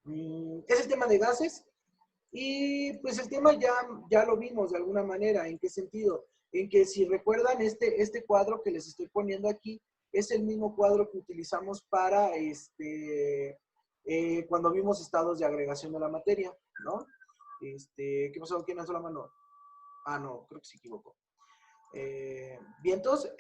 Es el tema de gases. Y pues el tema ya lo vimos de alguna manera. ¿En qué sentido? En que si recuerdan este cuadro que les estoy poniendo aquí, es el mismo cuadro que utilizamos para cuando vimos estados de agregación de la materia, ¿no? ¿Qué pasó? ¿Quién alzó la mano? Ah, no, creo que se equivocó. Vientos.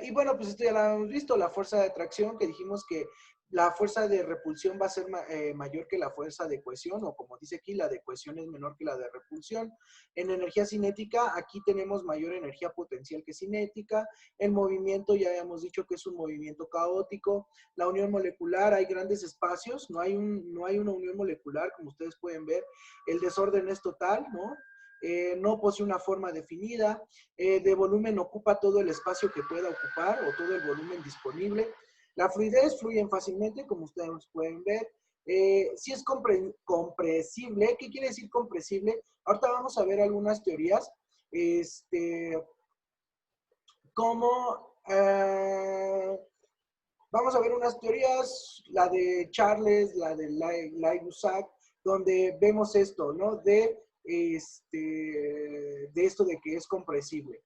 Y bueno, pues esto ya lo hemos visto, la fuerza de atracción, que dijimos que la fuerza de repulsión va a ser mayor que la fuerza de cohesión, o como dice aquí, la de cohesión es menor que la de repulsión. En energía cinética, aquí tenemos mayor energía potencial que cinética. El movimiento, ya habíamos dicho que es un movimiento caótico. La unión molecular, hay grandes espacios, no hay una unión molecular, como ustedes pueden ver. El desorden es total, ¿no? No posee una forma definida, de volumen ocupa todo el espacio que pueda ocupar o todo el volumen disponible. La fluidez fluyen fácilmente, como ustedes pueden ver. Si es compresible, ¿qué quiere decir compresible? Ahorita vamos a ver algunas teorías, como vamos a ver unas teorías, la de Charles, la de Lay-Lussac, donde vemos esto, ¿no? De esto de que es compresible.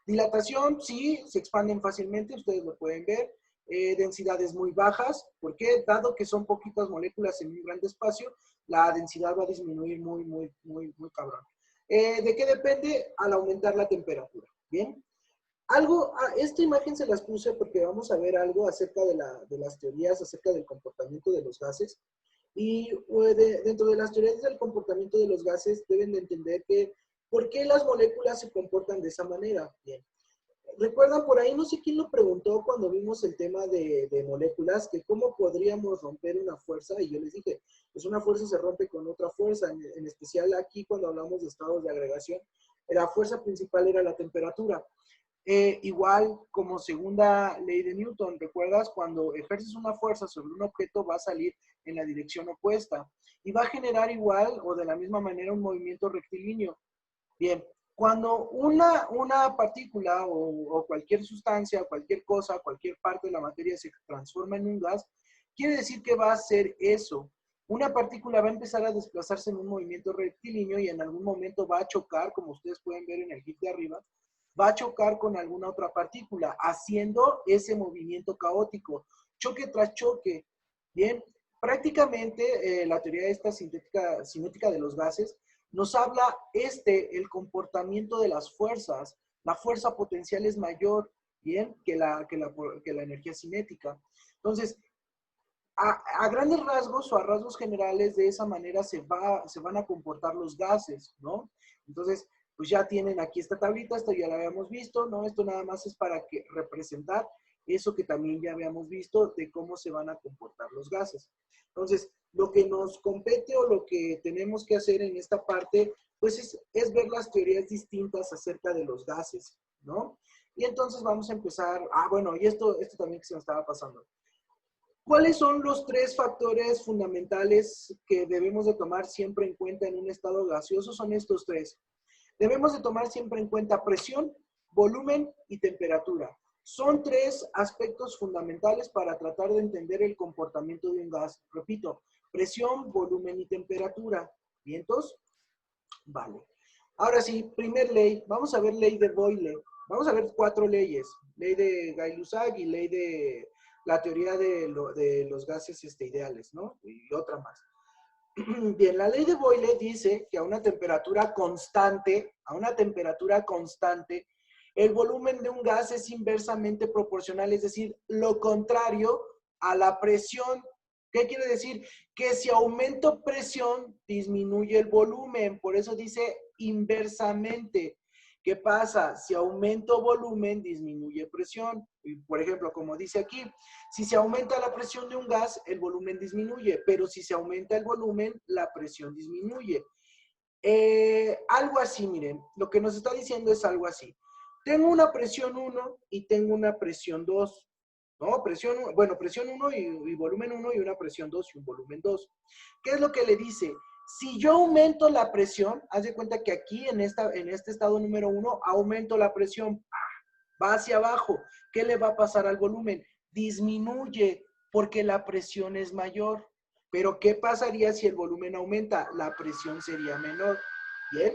Dilatación, sí, se expanden fácilmente, ustedes lo pueden ver. Densidades muy bajas, porque dado que son poquitas moléculas en un gran espacio, la densidad va a disminuir muy cabrón. ¿De qué depende? Al aumentar la temperatura, ¿bien? Esta imagen se las puse porque vamos a ver algo acerca de las teorías, acerca del comportamiento de los gases. Y dentro de las teorías del comportamiento de los gases deben de entender que por qué las moléculas se comportan de esa manera. Bien. Recuerdan por ahí, no sé quién lo preguntó cuando vimos el tema de moléculas, que cómo podríamos romper una fuerza, y yo les dije, pues una fuerza se rompe con otra fuerza, en especial aquí cuando hablamos de estados de agregación, la fuerza principal era la temperatura. Igual como segunda ley de Newton, ¿recuerdas? Cuando ejerces una fuerza sobre un objeto va a salir en la dirección opuesta y va a generar igual o de la misma manera un movimiento rectilíneo. Bien, cuando una partícula o cualquier sustancia, cualquier cosa, cualquier parte de la materia se transforma en un gas, quiere decir que va a hacer eso. Una partícula va a empezar a desplazarse en un movimiento rectilíneo y en algún momento va a chocar, como ustedes pueden ver en el GIF de arriba, va a chocar con alguna otra partícula, haciendo ese movimiento caótico, choque tras choque. Bien, prácticamente la teoría esta cinética de los gases nos habla el comportamiento de las fuerzas. La fuerza potencial es mayor, bien, que la energía cinética. Entonces, a grandes rasgos o a rasgos generales, de esa manera se van a comportar los gases, ¿no? Entonces, pues ya tienen aquí esta tablita, esto ya la habíamos visto, ¿no? Esto nada más es para representar eso que también ya habíamos visto de cómo se van a comportar los gases. Entonces, lo que nos compete o lo que tenemos que hacer en esta parte, pues es ver las teorías distintas acerca de los gases, ¿no? Y entonces vamos a empezar, bueno, y esto también que se me estaba pasando. ¿Cuáles son los tres factores fundamentales que debemos de tomar siempre en cuenta en un estado gaseoso? Son estos tres. Debemos de tomar siempre en cuenta presión, volumen y temperatura. Son tres aspectos fundamentales para tratar de entender el comportamiento de un gas. Repito, presión, volumen y temperatura. ¿Vientos? Vale. Ahora sí, primer ley. Vamos a ver ley de Boyle. Vamos a ver 4 leyes. Ley de Gay-Lussac y ley de la teoría de los gases ideales, ¿no? Y otra más. Bien, la ley de Boyle dice que a una temperatura constante, el volumen de un gas es inversamente proporcional, es decir, lo contrario a la presión. ¿Qué quiere decir? Que si aumento presión, disminuye el volumen, por eso dice inversamente. ¿Qué pasa? Si aumento volumen, disminuye presión. Por ejemplo, como dice aquí, si se aumenta la presión de un gas, el volumen disminuye, pero si se aumenta el volumen, la presión disminuye. Algo así, miren, lo que nos está diciendo es algo así. Tengo una presión 1 y tengo una presión 2. ¿No? Presión 1 y volumen 1 y una presión 2 y un volumen 2. ¿Qué es lo que le dice? Si yo aumento la presión, haz de cuenta que aquí en este estado número 1 aumento la presión, va hacia abajo. ¿Qué le va a pasar al volumen? Disminuye porque la presión es mayor. Pero ¿qué pasaría si el volumen aumenta? La presión sería menor. Bien.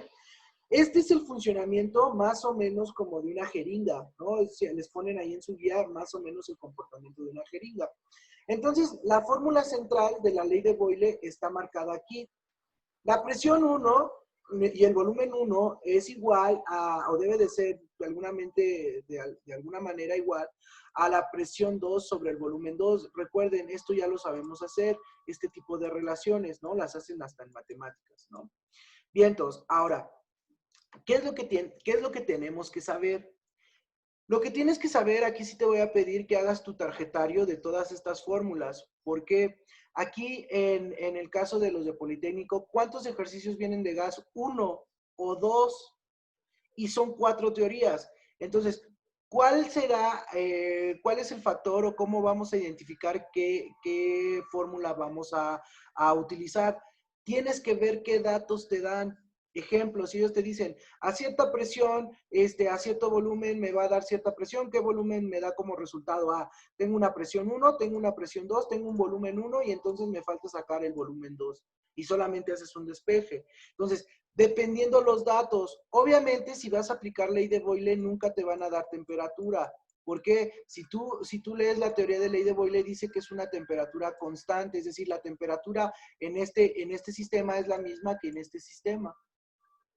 Este es el funcionamiento más o menos como de una jeringa, ¿no? Les ponen ahí en su guía más o menos el comportamiento de una jeringa. Entonces, la fórmula central de la ley de Boyle está marcada aquí. La presión 1 y el volumen 1 es igual a, o debe de ser de alguna manera igual a la presión 2 sobre el volumen 2. Recuerden, esto ya lo sabemos hacer, este tipo de relaciones, ¿no? Las hacen hasta en matemáticas, ¿no? Bien, entonces, ahora, ¿qué es lo que tenemos que saber? Lo que tienes que saber, aquí sí te voy a pedir que hagas tu tarjetario de todas estas fórmulas, porque aquí en el caso de los de Politécnico, ¿cuántos ejercicios vienen de gas? Uno o dos, y son 4 teorías. Entonces, ¿cuál es el factor o cómo vamos a identificar qué fórmula vamos a utilizar? Tienes que ver qué datos te dan. Ejemplo, si ellos te dicen, a cierta presión, a cierto volumen me va a dar cierta presión, ¿qué volumen me da como resultado? Ah, tengo una presión 1, tengo una presión 2, tengo un volumen 1 y entonces me falta sacar el volumen 2 y solamente haces un despeje. Entonces, dependiendo los datos, obviamente si vas a aplicar ley de Boyle nunca te van a dar temperatura. Porque si tú lees la teoría de ley de Boyle, dice que es una temperatura constante, es decir, la temperatura en este sistema es la misma que en este sistema.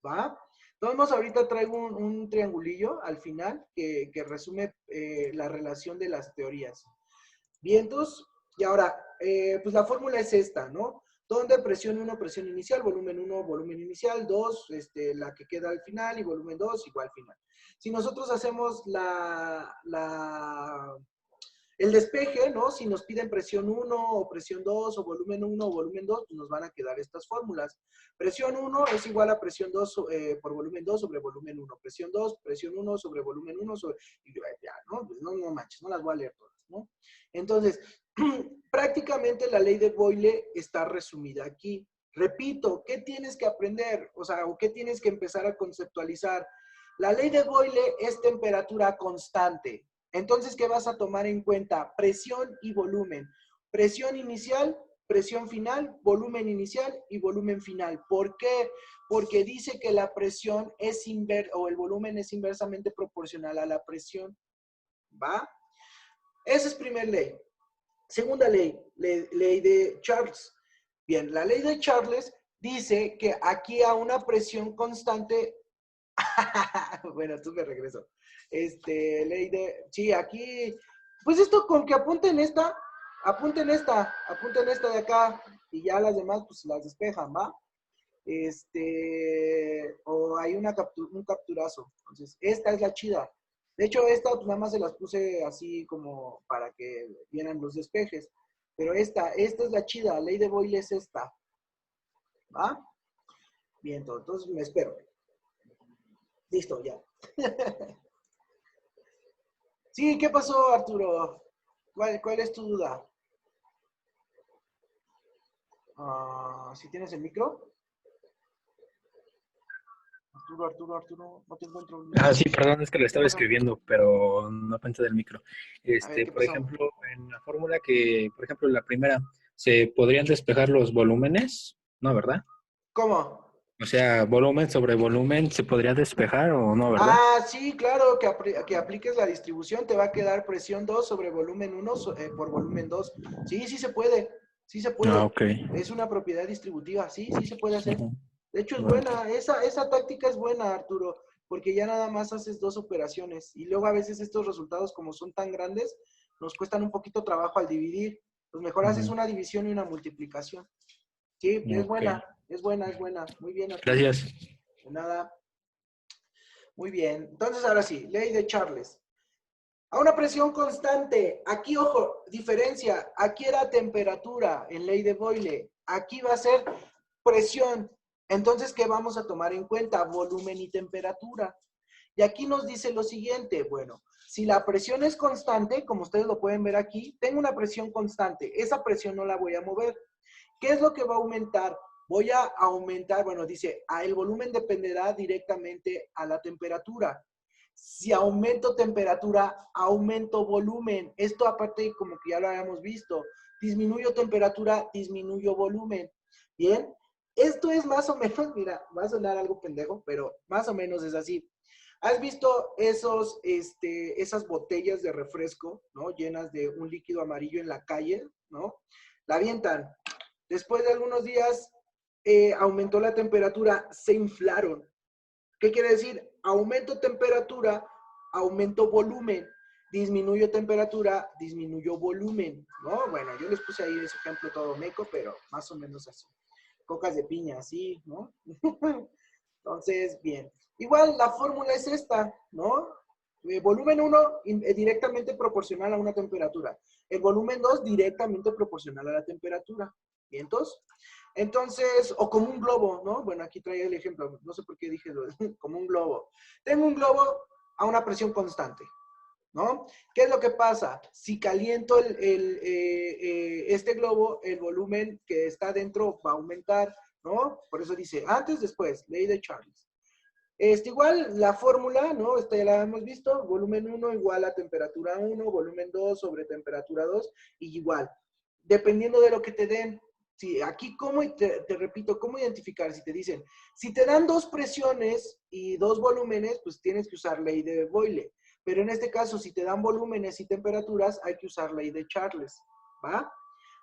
¿Va? Entonces, ahorita traigo un triangulillo al final que resume la relación de las teorías. Vientos, y ahora, pues la fórmula es esta, ¿no? Donde presión 1, presión inicial, volumen 1, volumen inicial, 2, la que queda al final, y volumen 2, igual al final. Si nosotros hacemos el despeje, ¿no? Si nos piden presión 1 o presión 2 o volumen 1 o volumen 2, pues nos van a quedar estas fórmulas. Presión 1 es igual a presión 2 por volumen 2 sobre volumen 1. Presión 2, presión 1 sobre volumen 1 sobre... Y ya, ¿no? Pues no manches, no las voy a leer todas, ¿no? Entonces, prácticamente la ley de Boyle está resumida aquí. Repito, ¿qué tienes que aprender? O sea, ¿o qué tienes que empezar a conceptualizar? La ley de Boyle es temperatura constante. Entonces, ¿qué vas a tomar en cuenta? Presión y volumen. Presión inicial, presión final, volumen inicial y volumen final. ¿Por qué? Porque dice que la presión es o el volumen es inversamente proporcional a la presión. ¿Va? Esa es primera ley. Segunda ley, ley de Charles. Bien, la ley de Charles dice que aquí a una presión constante bueno, tú me regreso. Ley de... Sí, aquí... Pues esto con que apunten esta de acá y ya las demás pues las despejan, ¿va? O hay un capturazo. Entonces, esta es la chida. De hecho, esta pues nada más se las puse así como para que vieran los despejes. Pero esta es la chida. Ley de Boyle es esta. ¿Va? Bien, entonces me espero. Listo, ya. Sí, ¿qué pasó, Arturo? ¿Cuál es tu duda? ¿Si tienes el micro? Arturo, no te encuentro. Ah, sí, perdón, es que lo ¿Qué estaba pasó? escribiendo, pero no pensé del micro. A ver, ¿qué Por pasó? ejemplo, en la fórmula que, por ejemplo, en la primera, ¿se podrían despejar los volúmenes? No, ¿verdad? ¿Cómo? O sea, volumen sobre volumen, ¿se podría despejar o no, verdad? Ah, sí, claro, que apliques la distribución, te va a quedar presión 2 sobre volumen 1 por volumen 2. Sí, sí se puede, sí se Ah, puede. ok. Es una propiedad distributiva, sí, sí se puede hacer. Ujú. De hecho, es Bueno, buena, esa táctica es buena, Arturo, porque ya nada más haces dos operaciones y luego a veces estos resultados, como son tan grandes, nos cuestan un poquito trabajo al dividir. Pues mejor haces ujú, una división y una multiplicación. Sí, es ok. buena, es buena, es buena. Muy bien, Arturo. Gracias. De nada. Muy bien. Entonces, ahora sí, ley de Charles. A una presión constante. Aquí, ojo, diferencia. Aquí era temperatura en ley de Boyle. Aquí va a ser presión. Entonces, ¿qué vamos a tomar en cuenta? Volumen y temperatura. Y aquí nos dice lo siguiente. Bueno, si la presión es constante, como ustedes lo pueden ver aquí, tengo una presión constante. Esa presión no la voy a mover. ¿Qué es lo que va a aumentar? Voy a aumentar, bueno, dice, el volumen dependerá directamente a la temperatura. Si aumento temperatura, aumento volumen. Esto aparte, como que ya lo habíamos visto, disminuyo temperatura, disminuyo volumen. Bien, esto es más o menos, mira, va a sonar algo pendejo, pero más o menos es así. ¿Has visto esas botellas de refresco, ¿no? Llenas de un líquido amarillo en la calle, ¿no? La avientan. Después de algunos días aumentó la temperatura, se inflaron. ¿Qué quiere decir? Aumento temperatura, aumento volumen. Disminuyo temperatura, disminuyo volumen, ¿no? Bueno, yo les puse ahí ese ejemplo todo meco, pero más o menos así. Cocas de piña, así, ¿no? Entonces, bien. Igual la fórmula es esta, ¿no? Volumen 1 directamente proporcional a una temperatura. El volumen 2 directamente proporcional a la temperatura. ¿Vientos? Entonces, o como un globo, ¿no? Bueno, aquí traía el ejemplo. No sé por qué dije como un globo. Tengo un globo a una presión constante, ¿no? ¿Qué es lo que pasa? Si caliento este globo, el volumen que está dentro va a aumentar, ¿no? Por eso dice antes, después, ley de Charles. Igual la fórmula, ¿no? Esta ya la hemos visto, volumen 1 igual a temperatura 1, volumen 2 sobre temperatura 2, y igual, dependiendo de lo que te den. Sí, aquí, te repito, ¿cómo identificar? Si te dicen, si te dan dos presiones y dos volúmenes, pues tienes que usar ley de Boyle. Pero en este caso, si te dan volúmenes y temperaturas, hay que usar ley de Charles, ¿va?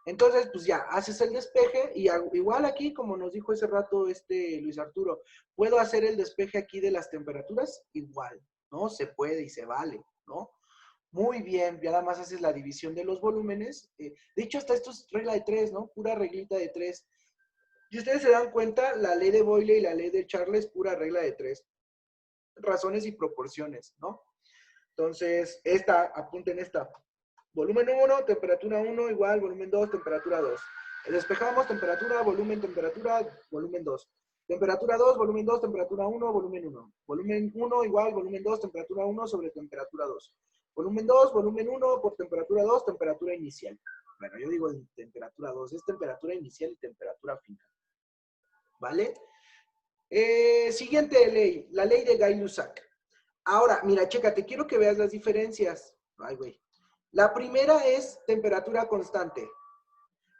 Entonces, pues ya, haces el despeje y igual aquí, como nos dijo ese rato Luis Arturo, ¿puedo hacer el despeje aquí de las temperaturas? Igual, ¿no? Se puede y se vale, ¿no? Muy bien, ya nada más haces la división de los volúmenes. De hecho, hasta esto es regla de 3, ¿no? Pura reglita de 3. Si ustedes se dan cuenta, la ley de Boyle y la ley de Charles, pura regla de 3. Razones y proporciones, ¿no? Entonces, apunten esta. Volumen 1, temperatura 1 igual, volumen 2, temperatura 2. Despejamos, temperatura, volumen 2. Temperatura 2, volumen 2, temperatura 1, volumen 1. Volumen 1 igual, volumen 2, temperatura 1 sobre temperatura 2. Volumen 2, volumen 1 por temperatura 2, temperatura inicial. Bueno, yo digo temperatura 2, es temperatura inicial y temperatura final. ¿Vale? Siguiente ley, la ley de Gay-Lussac. Ahora, mira, chécate, quiero que veas las diferencias. Ay, güey. La primera es temperatura constante.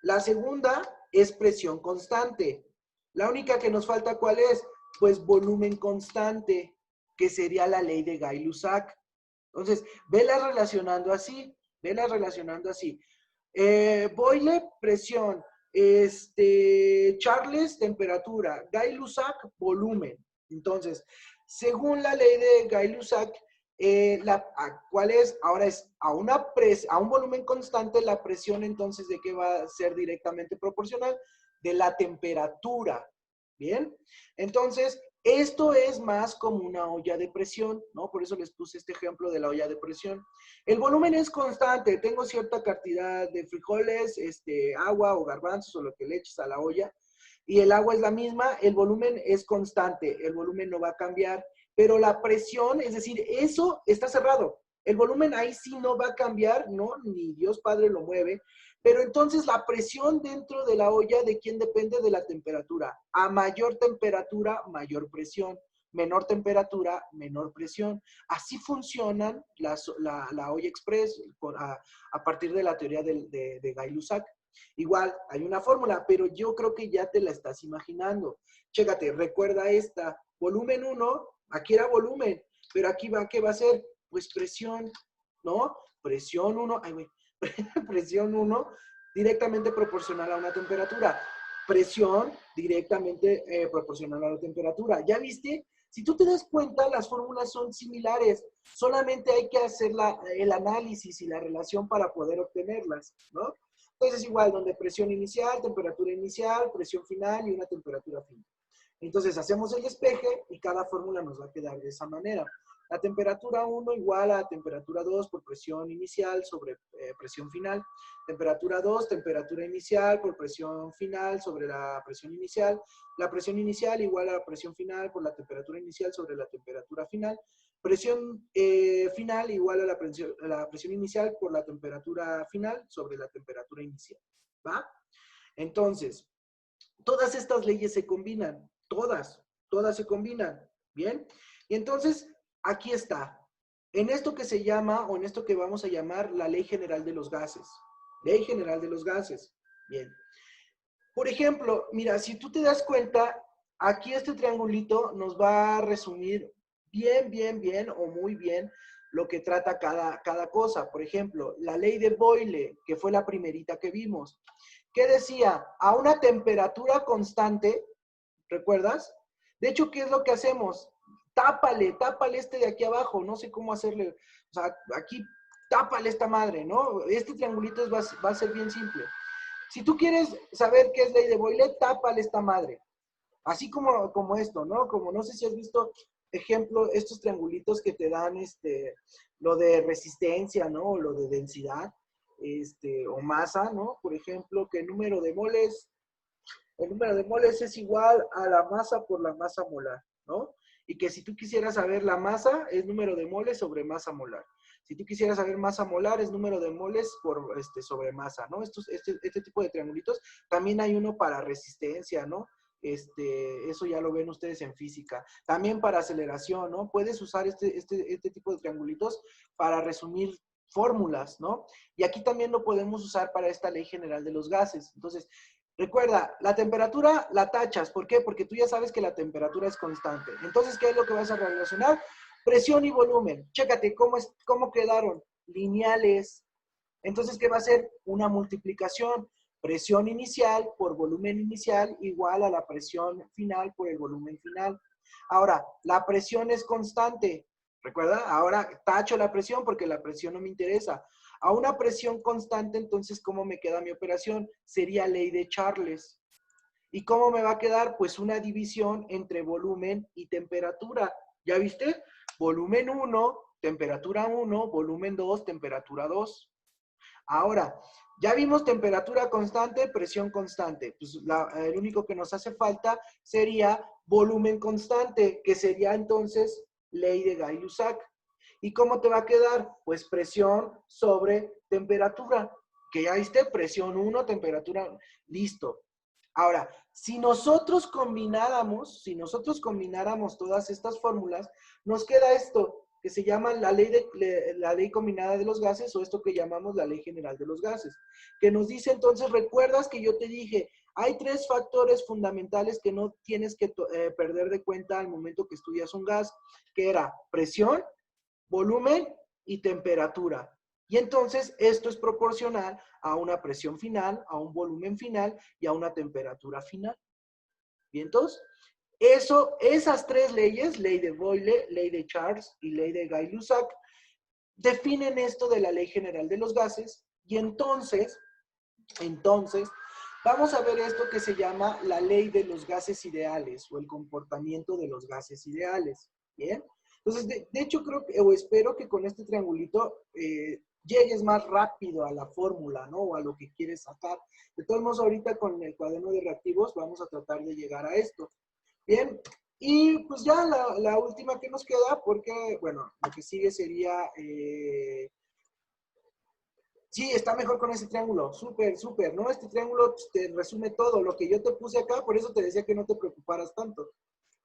La segunda es presión constante. La única que nos falta, ¿cuál es? Pues volumen constante, que sería la ley de Gay-Lussac. Entonces, velas relacionando así, velas relacionando así. Boyle, presión. Charles, temperatura. Gay-Lussac, volumen. Entonces, según la ley de Gay-Lussac, ¿cuál es? Ahora es a un volumen constante, la presión entonces de qué va a ser directamente proporcional de la temperatura. ¿Bien? Entonces, esto es más como una olla de presión, ¿no? Por eso les puse este ejemplo de la olla de presión. El volumen es constante, tengo cierta cantidad de frijoles, agua o garbanzos o lo que le eches a la olla, y el agua es la misma, el volumen es constante, el volumen no va a cambiar, pero la presión, es decir, eso está cerrado. El volumen ahí sí no va a cambiar, ¿no? Ni Dios Padre lo mueve. Pero entonces la presión dentro de la olla, ¿de quién depende? De la temperatura. A mayor temperatura, mayor presión. Menor temperatura, menor presión. Así funcionan la olla express a partir de la teoría de Gay-Lussac. Igual, hay una fórmula, pero yo creo que ya te la estás imaginando. Chécate, recuerda esta. Volumen 1, aquí era volumen, pero aquí ¿qué va a ser? Pues presión, ¿no? Presión 1, ay, güey, presión 1 directamente proporcional a una temperatura. Presión directamente proporcional a la temperatura. ¿Ya viste? Si tú te das cuenta, las fórmulas son similares. Solamente hay que hacer el análisis y la relación para poder obtenerlas, ¿no? Entonces, igual, donde presión inicial, temperatura inicial, presión final y una temperatura final. Entonces, hacemos el despeje y cada fórmula nos va a quedar de esa manera. La temperatura 1 igual a temperatura 2 por presión inicial sobre presión final. Temperatura 2, temperatura inicial por presión final sobre la presión inicial. La presión inicial igual a la presión final por la temperatura inicial sobre la temperatura final. Presión final igual a la presión inicial por la temperatura final sobre la temperatura inicial. ¿Va? Entonces, todas estas leyes se combinan. Todas se combinan. ¿Bien? Y entonces, aquí está. En esto que se llama, o en esto que vamos a llamar la ley general de los gases. Ley general de los gases. Bien. Por ejemplo, mira, si tú te das cuenta, aquí este triangulito nos va a resumir bien o muy bien lo que trata cada cosa. Por ejemplo, la ley de Boyle, que fue la primerita que vimos. ¿Qué decía? A una temperatura constante, ¿recuerdas? De hecho, ¿qué es lo que hacemos? Tápale este de aquí abajo, no sé cómo hacerle, o sea, aquí tápale esta madre, ¿no? Este triangulito va a ser bien simple. Si tú quieres saber qué es ley de Boyle, tápale esta madre. Así como esto, ¿no? Como no sé si has visto, ejemplo, estos triangulitos que te dan lo de resistencia, ¿no? O lo de densidad, o masa, ¿no? Por ejemplo, que el número de moles es igual a la masa por la masa molar, ¿no? Y que si tú quisieras saber la masa, es número de moles sobre masa molar. Si tú quisieras saber masa molar, es número de moles sobre masa, ¿no? Este tipo de triangulitos. También hay uno para resistencia, ¿no? Eso ya lo ven ustedes en física. También para aceleración, ¿no? Puedes usar este tipo de triangulitos para resumir fórmulas, ¿no? Y aquí también lo podemos usar para esta ley general de los gases. Entonces, recuerda, la temperatura la tachas. ¿Por qué? Porque tú ya sabes que la temperatura es constante. Entonces, ¿qué es lo que vas a relacionar? Presión y volumen. Chécate cómo quedaron. Lineales. Entonces, ¿qué va a ser? Una multiplicación. Presión inicial por volumen inicial igual a la presión final por el volumen final. Ahora, la presión es constante. ¿Recuerda? Ahora tacho la presión porque la presión no me interesa. A una presión constante, entonces, ¿cómo me queda mi operación? Sería ley de Charles. ¿Y cómo me va a quedar? Pues una división entre volumen y temperatura. ¿Ya viste? Volumen 1, temperatura 1, volumen 2, temperatura 2. Ahora, ya vimos temperatura constante, presión constante. Pues el único que nos hace falta sería volumen constante, que sería entonces ley de Gay-Lussac. ¿Y cómo te va a quedar? Pues presión sobre temperatura. Que ya viste, presión 1, temperatura, listo. Ahora, si nosotros combináramos todas estas fórmulas, nos queda esto, que se llama la ley combinada de los gases, o esto que llamamos la ley general de los gases, que nos dice entonces, ¿recuerdas que yo te dije, hay 3 factores fundamentales que no tienes que perder de cuenta al momento que estudias un gas, que era presión, volumen y temperatura? Y entonces esto es proporcional a una presión final, a un volumen final y a una temperatura final. ¿Bien? Entonces, esas 3 leyes, ley de Boyle, ley de Charles y ley de Gay-Lussac, definen esto de la ley general de los gases. Y entonces, vamos a ver esto que se llama la ley de los gases ideales o el comportamiento de los gases ideales. ¿Bien? Entonces, de hecho, creo que, o espero que con este triangulito llegues más rápido a la fórmula, ¿no? O a lo que quieres sacar. De todos modos, ahorita con el cuaderno de reactivos vamos a tratar de llegar a esto. Bien, y pues ya la última que nos queda, porque, bueno, lo que sigue sería... sí, está mejor con ese triángulo, súper, súper, ¿no? Este triángulo pues, te resume todo, lo que yo te puse acá, por eso te decía que no te preocuparas tanto,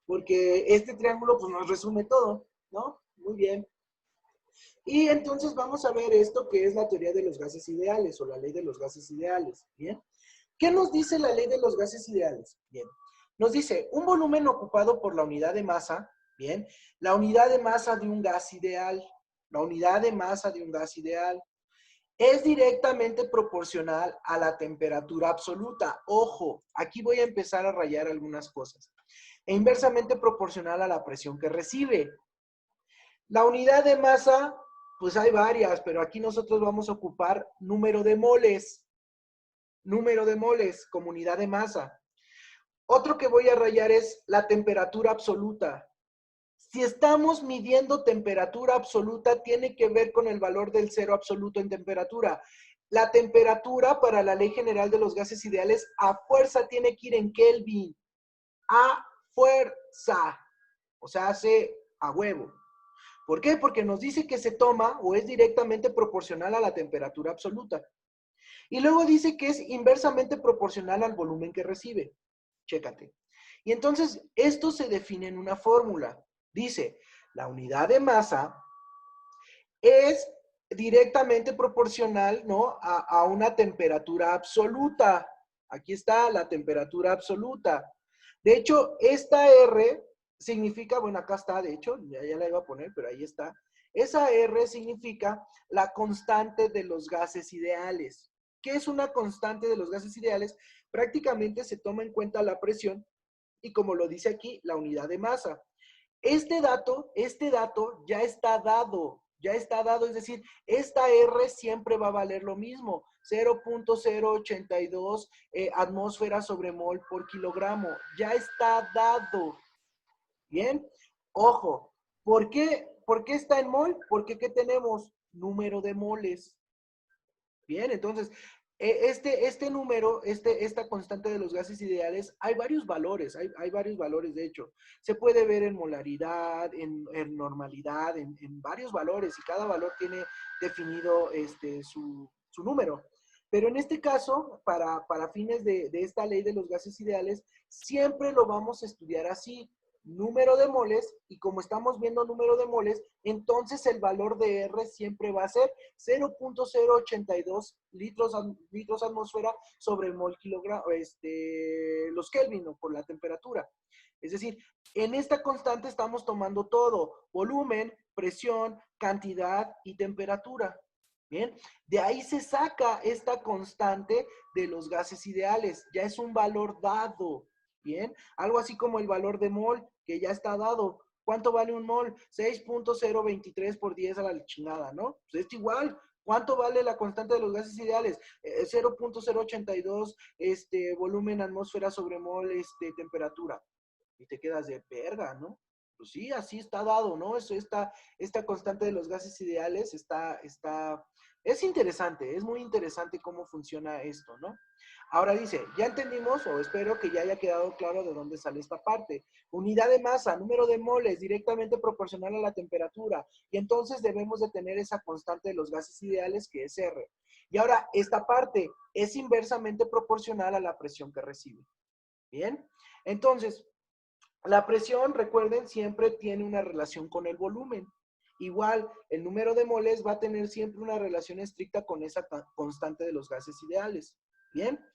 porque este triángulo pues nos resume todo, ¿no? Muy bien. Y entonces vamos a ver esto que es la teoría de los gases ideales o la ley de los gases ideales, ¿bien? ¿Qué nos dice la ley de los gases ideales? Bien, nos dice un volumen ocupado por la unidad de masa, ¿bien? La unidad de masa de un gas ideal, la unidad de masa de un gas ideal es directamente proporcional a la temperatura absoluta. Ojo, aquí voy a empezar a rayar algunas cosas. E inversamente proporcional a la presión que recibe. La unidad de masa, pues hay varias, pero aquí nosotros vamos a ocupar número de moles. Número de moles como unidad de masa. Otro que voy a rayar es la temperatura absoluta. Si estamos midiendo temperatura absoluta, tiene que ver con el valor del cero absoluto en temperatura. La temperatura para la ley general de los gases ideales a fuerza tiene que ir en Kelvin. A fuerza. O sea, hace a huevo. ¿Por qué? Porque nos dice que se toma o es directamente proporcional a la temperatura absoluta. Y luego dice que es inversamente proporcional al volumen que recibe. Chécate. Y entonces, esto se define en una fórmula. Dice, la unidad de masa es directamente proporcional, ¿no? A una temperatura absoluta. Aquí está la temperatura absoluta. De hecho, esta R significa, bueno, acá está, de hecho, ya la iba a poner, pero ahí está. Esa R significa la constante de los gases ideales. ¿Qué es una constante de los gases ideales? Prácticamente se toma en cuenta la presión y, como lo dice aquí, la unidad de masa. Este dato ya está dado, es decir, esta R siempre va a valer lo mismo, 0.082 atmósferas sobre mol por kilogramo, ya está dado, ¿bien? Ojo, ¿por qué está en mol? Porque ¿qué tenemos? Número de moles. Bien, entonces, este número, esta constante de los gases ideales, hay varios valores, hay varios valores de hecho. Se puede ver en molaridad, en normalidad, en varios valores y cada valor tiene definido su número. Pero en este caso, para fines de esta ley de los gases ideales, siempre lo vamos a estudiar así, número de moles, y como estamos viendo número de moles, entonces el valor de R siempre va a ser 0.082 litros atmósfera sobre el mol kilogramo, los Kelvin, ¿no? Por la temperatura. Es decir, en esta constante estamos tomando todo, volumen, presión, cantidad y temperatura. Bien, de ahí se saca esta constante de los gases ideales, ya es un valor dado. Bien, algo así como el valor de mol, que ya está dado. ¿Cuánto vale un mol? 6.023 por 10 a la chingada, ¿no? Pues es igual. ¿Cuánto vale la constante de los gases ideales? 0.082 volumen atmósfera sobre mol temperatura. Y te quedas de verga, ¿no? Pues sí, así está dado, ¿no? Esta constante de los gases ideales es interesante, es muy interesante cómo funciona esto, ¿no? Ahora dice, ya entendimos, o espero que ya haya quedado claro de dónde sale esta parte. Unidad de masa, número de moles, directamente proporcional a la temperatura. Y entonces debemos de tener esa constante de los gases ideales, que es R. Y ahora, esta parte es inversamente proporcional a la presión que recibe. ¿Bien? Entonces, la presión, recuerden, siempre tiene una relación con el volumen. Igual, el número de moles va a tener siempre una relación estricta con esa constante de los gases ideales. ¿Bien?